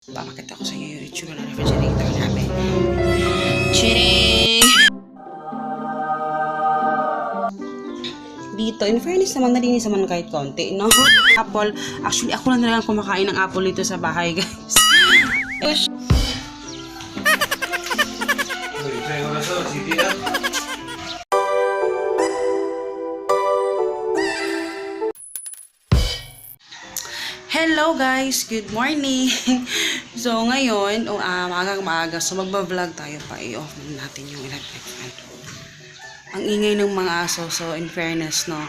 Papakita ko sa inyo yung itsura ng refrigerator namin. Chiring! Dito, in fairness naman, nalinis naman kahit konti, no? Apple. Actually, ako lang talagang kumakain ng apple dito sa bahay, guys. Hello guys! Good morning! So ngayon, maaga so magbablog tayo pa. I-off natin yung electric fan. Ang ingay ng mga aso, so in fairness, no?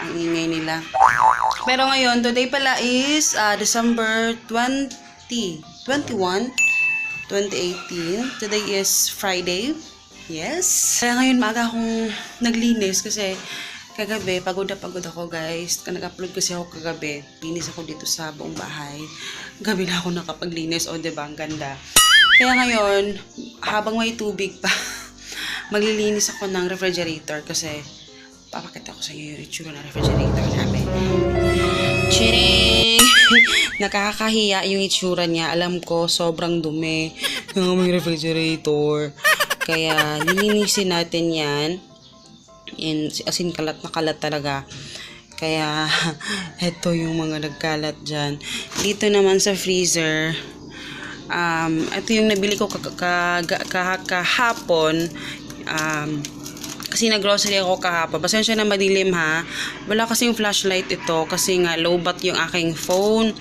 Ang ingay nila. Pero ngayon, today pala is December 21, 2018. Today is Friday. Yes! Kaya ngayon maaga akong naglinis kasi kagabi, pagod ako guys. Nag-upload kasi ako kagabi. Linis ako dito sa buong bahay. Gabi na ako nakapaglinis. O, diba? Ang ganda. Kaya ngayon, habang may tubig pa, maglilinis ako ng refrigerator kasi papakita ko sa inyo yung itsura ng refrigerator namin. Chiring! Nakakahiya yung itsura niya. Alam ko, sobrang dumi ng aming refrigerator. Kaya, lilinisin natin yan. As in, kalat na kalat talaga. Kaya, eto yung mga nagkalat dyan. Dito naman sa freezer, ito yung nabili ko kahapon. Kasi nag-grocery ako kahapon. Pasensya na madilim ha. Wala kasi yung flashlight ito kasi nga low bat yung aking phone.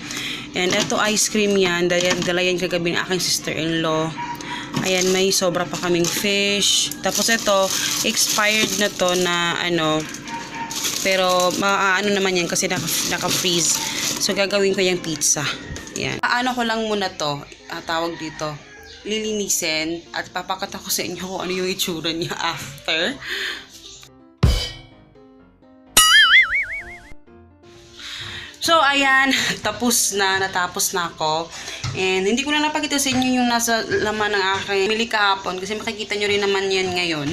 And ito ice cream yan. Dala yan kagabi ng aking sister-in-law. Ayan, may sobra pa kaming fish. Tapos ito, expired na to na ano. Pero ano naman yan kasi naka-freeze. So gagawin ko yung pizza. Ayan. Ano ko lang muna to, tawag dito. Lilinisin at papakita ko sa inyo kung ano yung itsura niya after. So, ayan, natapos na ako. And hindi ko na napakita sa inyo yung nasa laman ng aking mili kahapon kasi makikita nyo rin naman yan ngayon.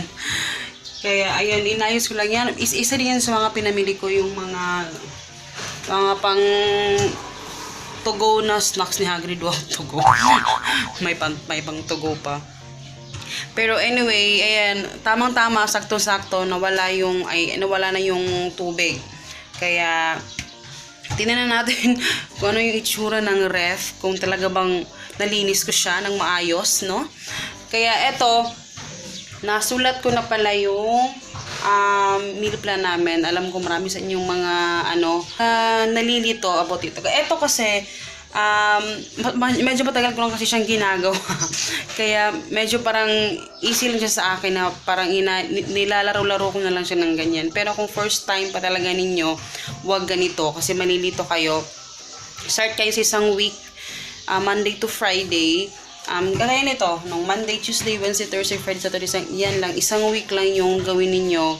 Kaya, ayan, inayos ko lang yan. Isa rin yan sa mga pinamili ko yung mga pang to-go na snacks ni Hagrid. Wow, to-go. may pang to-go pa. Pero anyway, ayan, tamang-tama, sakto-sakto, nawala na yung tubig. Kaya, tingnan natin kung ano yung itsura ng ref, kung talaga bang nalinis ko siya ng maayos, no? Kaya eto, nasulat ko na pala yung meal plan namin. Alam ko marami sa inyong mga nalilito about ito. Eto kasi, medyo matagal ko lang kasi siyang ginagawa. Kaya medyo parang easy lang siya sa akin na parang nilalaro-laro ko na lang siya ng ganyan. Pero kung first time pa talaga ninyo, wag ganito kasi malilito kayo. Start kayo sa isang week, Monday to Friday. Kaya nito, nung Monday, Tuesday, Wednesday, Thursday, Friday, Saturday, yan lang. Isang week lang yung gawin ninyo.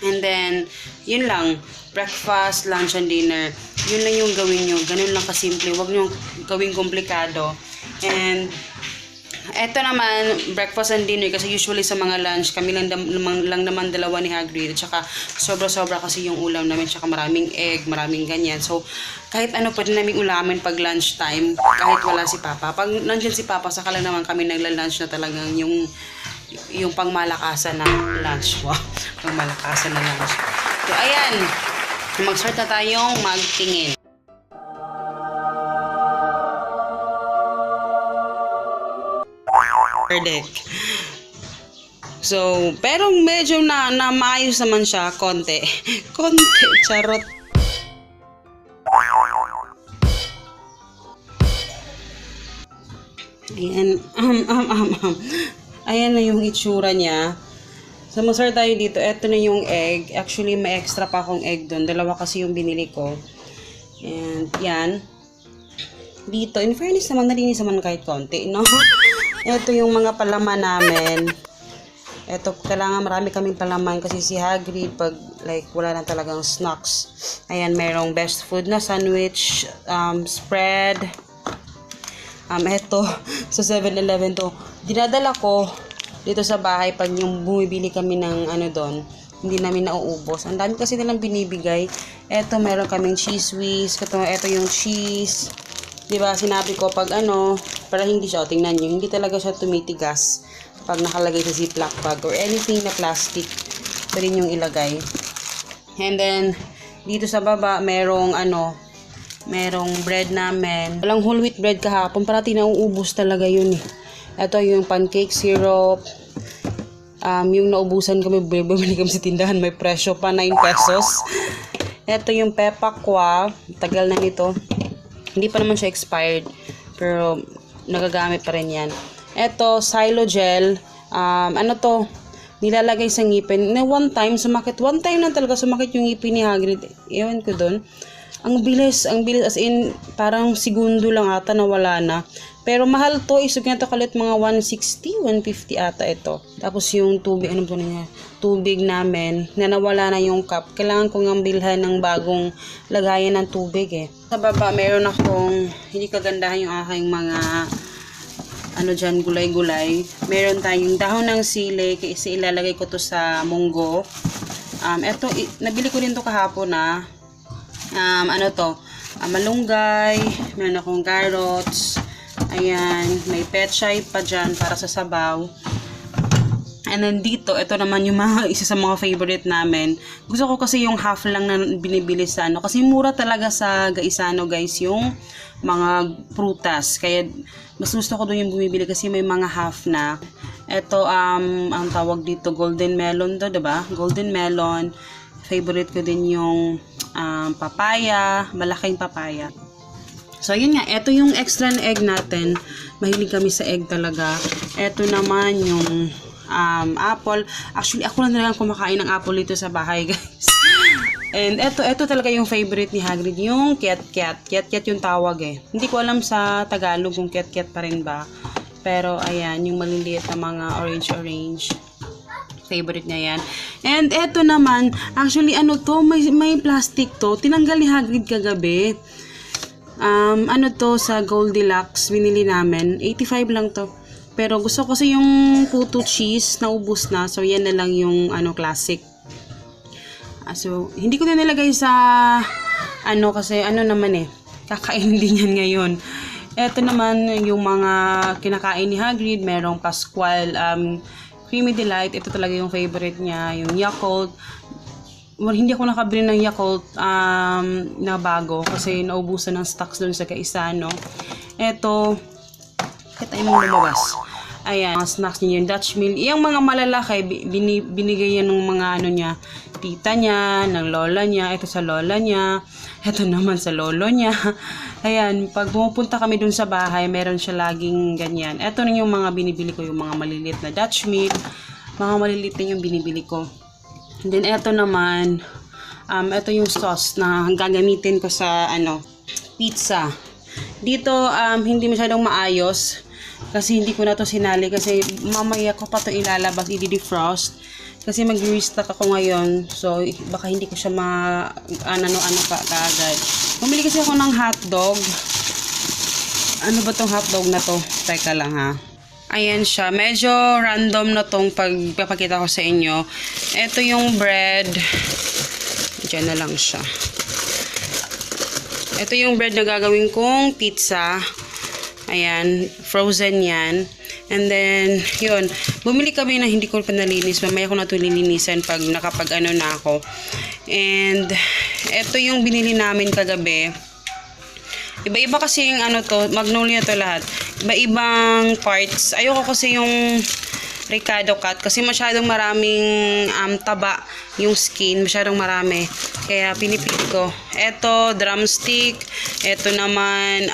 And then, yun lang. Breakfast, lunch, and dinner. Yun lang yung gawin nyo. Ganun lang kasimple. Huwag nyo gawing komplikado. And, eto naman, breakfast and dinner. Kasi usually sa mga lunch, kami lang naman dalawa ni Hagrid. At saka, sobra-sobra kasi yung ulam namin. Tsaka maraming egg, maraming ganyan. So, kahit ano pwede namin ulamin pag lunch time. Kahit wala si Papa. Pag nandyan si Papa, saka lang naman kami nagla-lunch na talagang yung pangmalakasan na lunch. Wow, pangmalakasan na lunch. So, ayan. Mag-start na tayong magtingin. Verdict. So, pero medyo na maayos naman siya, konti. Konti, charot. Ayan, ayan na yung itsura niya. So, mag-start tayo dito. Ito na yung egg. Actually, may extra pa akong egg doon. Dalawa kasi yung binili ko. And, yan. Dito, in fairness naman, nalinis naman kahit konti, no? Ito yung mga palaman namin. Ito, kailangan marami kaming palaman kasi si Hagrid, pag, like, wala na talagang snacks. Ayan, merong best food na sandwich, spread. Ito, sa 7-Eleven to. Dinadala ko dito sa bahay pag yung bumibili kami ng doon, hindi namin nauubos. Ang dami kasi nilang binibigay. Ito, meron kaming cheese whiz. Ito yung cheese. Diba, sinabi ko pag para hindi siya, tingnan nyo, hindi talaga siya tumitigas pag nakalagay sa ziplock bag or anything na plastic. Pwede nyo ilagay. And then, dito sa baba, merong bread namin. Walang whole wheat bread kahapon, parati nauubos talaga yun eh. Ito yung pancake syrup. Yung naubusan kami, bumili kami sa tindahan, may presyo pa, 9 pesos. Ito yung pepakwa, tagal na nito. Hindi pa naman siya expired, pero nagagamit pa rin yan. Ito, Xylogel. Nilalagay sa ngipin. One time lang talaga sumakit yung ngipin ni Hagrid. Ewan ko dun. Ang bilis, as in, parang segundo lang ata nawala na. Pero mahal to, isog na to kalit mga 160, 150 ata ito. Tapos yung tubig, tubig namin, na nawala na yung cup. Kailangan kong nga bilhan ng bagong lagayan ng tubig eh. Sa baba, meron akong, hindi kagandahan yung aking mga, gulay-gulay. Meron tayong dahon ng sili, kasi ilalagay ko to sa munggo. Eto, nabili ko din to kahapon na. Malunggay, meron akong carrots, ayan, may pechay pa dyan para sa sabaw. And then dito, ito naman yung isa sa mga favorite namin. Gusto ko kasi yung half lang na binibili sa kasi mura talaga sa Gaisano guys, yung mga prutas. Kaya mas gusto ko doon yung bumibili kasi may mga half na. Ito, ang tawag dito, golden melon to, diba? Golden melon. Favorite ko din yung papaya, malaking papaya. So, yun nga, ito yung extra na egg natin. Mahilig kami sa egg talaga. Ito naman yung apple. Actually, ako lang talagang kumakain ng apple dito sa bahay, guys. And ito talaga yung favorite ni Hagrid, yung kiat-kiat. Kiat-kiat yung tawag eh. Hindi ko alam sa Tagalog kung kiat-kiat pa rin ba. Pero, ayan, yung maliliit na mga orange-orange. Favorite niya yan. And eto naman, actually may plastic to. Tinanggal ni Hagrid kagabi. Sa Goldilocks, binili namin. 85 lang to. Pero gusto ko kasi yung puto cheese, naubos na. So, yan na lang yung classic. So, hindi ko na nilagay sa kasi naman eh. Kakain din yan ngayon. Eto naman yung mga kinakain ni Hagrid. Merong Pascual, Creamy Delight, ito talaga yung favorite niya, yung Yakult. Hindi ako nakabili ng Yakult na bago kasi naubusan ng stocks doon sa Gaisano. Ito, tayo mong lumabas. Ayan, mga snacks niya, yung Dutch Mill. Yung mga malalaki, binigay yan ng mga niya, tita niya, ng lola niya, ito sa lola niya, ito naman sa lolo niya. Ayan, pag pumupunta kami dun sa bahay, meron siya laging ganyan. Ito na yung mga binibili ko, yung mga maliliit na Dutch Mill. Mga maliliit na yung binibili ko. And then, ito naman, ito yung sauce na gagamitin ko sa, pizza. Dito, hindi masyadong maayos. Kasi hindi ko na to sinali. Kasi mamaya ko pa to ilalabas, i-defrost. Kasi mag-restock ako ngayon. So, baka hindi ko siya kaagad. Bumili kasi ako ng hotdog. Ano ba tong hotdog na to? Teka lang ha. Ayan siya. Medyo random na tong pagpapakita ko sa inyo. Ito yung bread. Diyan na lang siya. Ito yung bread na gagawin kong pizza. Ayan. Frozen yan. And then, yun. Bumili kami na hindi ko pa nalinis. Mamaya ko na ito lilinisan pag nakapag-na ako. And, ito yung binili namin kagabi. Iba-iba kasi yung Magnolia to lahat. Iba-ibang parts. Ayoko kasi yung Ricardo cut kasi masyadong maraming taba yung skin. Masyadong marami. Kaya pinipili ko. Ito, drumstick. Ito naman,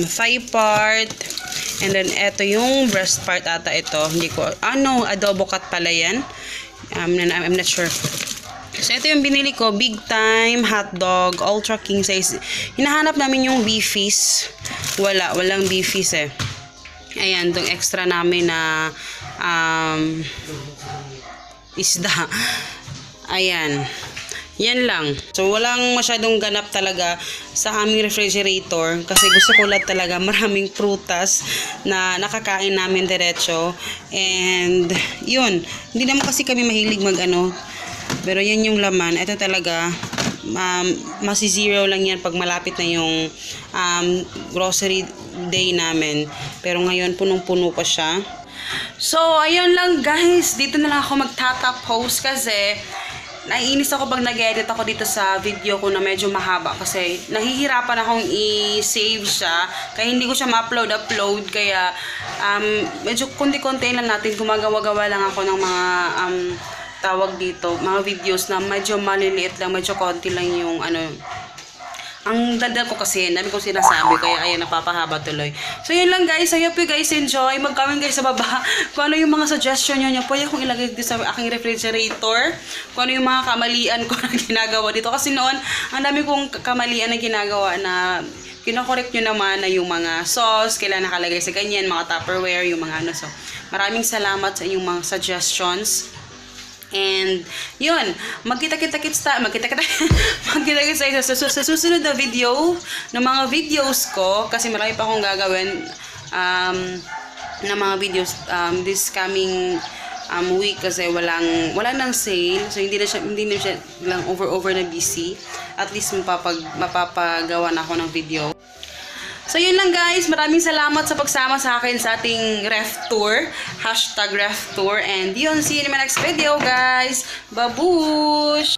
thigh part. And then, ito yung breast part ata ito. Hindi ko, adobo cut pala yan. I'm not sure. So, ito yung binili ko. Big time, hotdog, ultra king size. Hinahanap namin yung beefies. Walang beefies eh. Ayan, itong extra namin na isda. Ayan. Yan lang. So, walang masyadong ganap talaga sa aming refrigerator kasi gusto ko lahat talaga maraming prutas na nakakain namin diretso. And, yun. Hindi naman kasi kami mahilig pero yan yung laman. Ito talaga, masi-zero lang yan pag malapit na yung grocery day namin. Pero ngayon, punong-puno pa siya. So, ayun lang guys. Dito na lang ako magtatapos kasi naiinis ako pag nag-edit ako dito sa video ko na medyo mahaba kasi nahihirapan akong i-save siya kaya hindi ko siya ma-upload. Kaya medyo konti-konti lang natin, gumagawa-gawa lang ako ng mga tawag dito, mga videos na medyo maliliit lang, medyo konti lang yung ang daldal ko kasi, dami kong sinasabi, kaya ayan, napapahaba tuloy. So, yun lang guys. I hope you guys enjoy. Mag-comment guys sa baba kung ano yung mga suggestion nyo. Pwede akong ilagay dito sa aking refrigerator. Kung ano yung mga kamalian ko na ginagawa dito. Kasi noon, ang dami kong kamalian na ginagawa na kinokorek nyo naman na yung mga sauce, kailangan nakalagay sa ganyan, mga Tupperware, yung mga So, maraming salamat sa inyong mga suggestions. And yun, magkita-kits tayo sa susunod na video ng mga videos ko kasi marami pa akong gagawin ng mga videos this coming week kasi wala nang sale, so hindi na siya lang over na busy. At least mapapagawa na ako ng video. So, yun lang guys. Maraming salamat sa pagsama sa akin sa ating ref tour. #ref tour. And yun, see you in my next video guys. Babush!